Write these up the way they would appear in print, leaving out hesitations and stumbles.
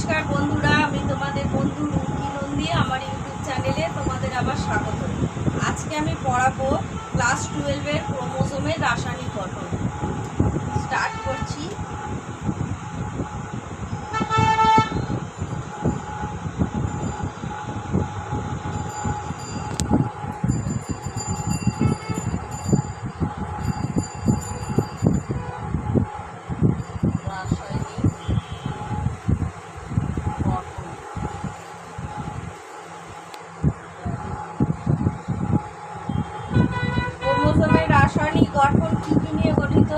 নমস্কার বন্ধুরা, আমি তোমাদের বন্ধু রুমকি নন্দী। আমার ইউটিউব চ্যানেলে তোমাদের আবার স্বাগত। আজকে আমি পড়াবো ক্লাস 12-এর ক্রোমোজোমের রাসায়নিক গঠন। স্টার্ট করছি। ক্রোমোজোমের রাসায়নিক গঠন কি কি নিয়ে গঠিত?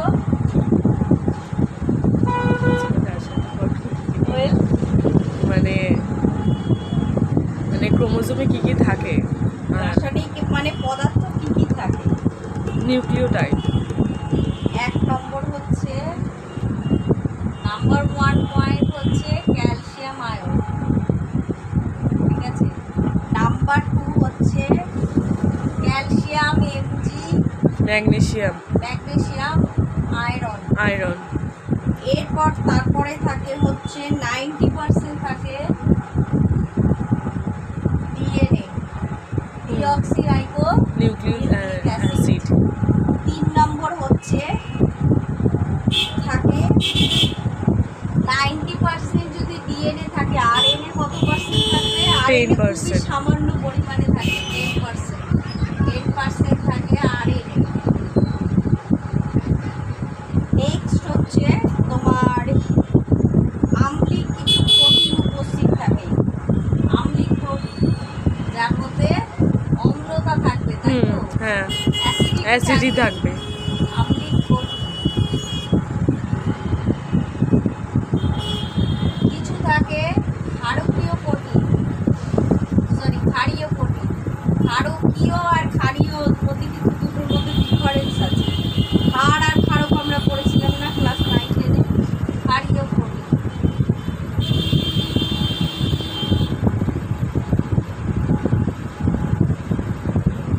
মানে মানে ক্রোমোজোমে কি কি থাকে? রাসায়নিক মানে পদার্থ কি কি থাকে? নিউক্লিওটাইড। এক নম্বর হচ্ছে নাম্বার 1 পয়েন্ট হচ্ছে ক্যালসিয়াম আয়ন, ঠিক আছে। নাম্বার 2 হচ্ছে ক্যালসিয়াম এমজি, ম্যাগনেসিয়াম আয়রন। এরপর তারপরে থাকে হচ্ছে 90% থাকে ডিএনএ, ডিঅক্সিরাইবো নিউক্লিক অ্যাসিড। 3 নম্বর হচ্ছে থাকে 90% যদি ডিএনএ থাকে, আরএনএ কত পার্সেন্ট থাকবে? আরএনএ খুবই সামান্য পরিমাণে থাকে, 10% থাকে আরএনএ। নেক্সট হচ্ছে তোমার আম্লিক কিছু প্রোটিন উপস্থিত থাকে, আম্লিক প্রোটিন যার মধ্যে অম্লতা থাকবে, তাই তো? হ্যাঁ, অ্যাসিডই থাকবে। আম্লিক প্রোটিন কিছু থাকে ক্ষারকীয় প্রোটিন, ক্ষারীয় প্রোটিন। ক্ষারকীয় আর ক্ষারীয় মধ্যে কিন্তু দুটোর মধ্যে ডিফারেন্স আছে। ক্ষার আর ক্ষারক আমরা পড়েছিলাম না ক্লাস 9-10-এ? ক্ষারীয় প্রোটিন।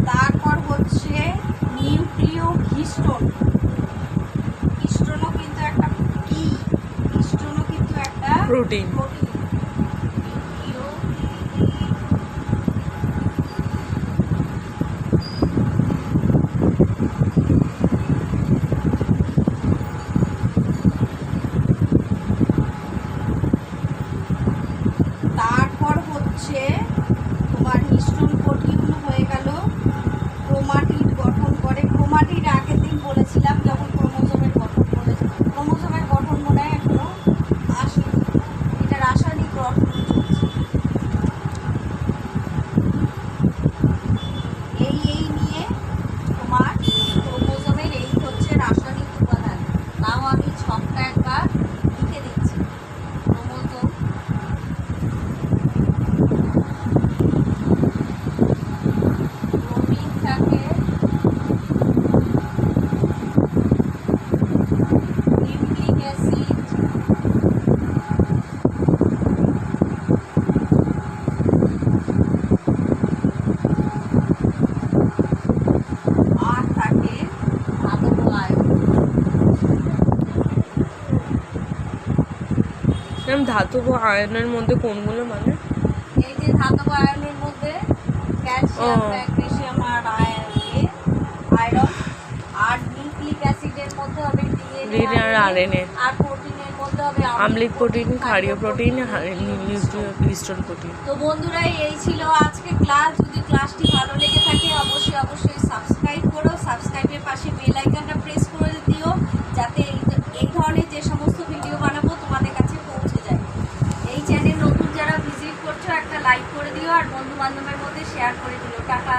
তারপর হচ্ছে নিউক্লিয় হিস্টোন। হিস্টোনও কিন্তু একটা প্রোটিন। তারপর হচ্ছে তোমার হিস্টোন প্রোটিন হয়ে গেল, ক্রোমাটিড গঠন করে। ক্রোমাটিড আগের দিন বলেছিলাম যখন ক্রোমোজোমের গঠন বলেছিলাম। ক্রোমোজোমের গঠন মনে হয় এখনো আসেনি, এটা রাসায়নিক গঠন চলছে। এই নিয়ে তোমার ক্রোমোজোমের এই হচ্ছে রাসায়নিক উপাদান। তাও আমি ছকটা একবার লিখে দিচ্ছি। ক্রোমোজোম প্রোটিন থাকে, নিউক্লিক অ্যাসিড, আর থাকে ধাতব আয়ন। ধাতব আয়নের মধ্যে কোনগুলো? মানে এই যে ধাতব আয়নের মধ্যে ক্যালসিয়াম, ম্যাগনেসিয়াম আর আয়রন। আর নিউক্লিক অ্যাসিডের মধ্যে হবে ডিএনএ আর আরএনএ। আর প্রোটিনের মধ্যে হবে আম্লিক প্রোটিন, ক্ষারীয় প্রোটিন, নিউক্লিয় হিস্টোন প্রোটিন। তো বন্ধুরা, এই ছিল আজকে ক্লাস। যদি ক্লাসটি ভালো লেগে থাকে অবশ্যই সাবস্ক্রাইব করো। সাবস্ক্রাইবের পাশে বেল আইকনটা প্রেস করে দিও, যাতে এই ধরনের যে সমস্ত ভিডিও বানাবো তোমাদের কাছে পৌঁছে যায়। এই চ্যানেল নতুন যারা ভিজিট করছো একটা লাইক করে দিও, আর বন্ধু বান্ধবের মধ্যে শেয়ার করে দিও। টাটা।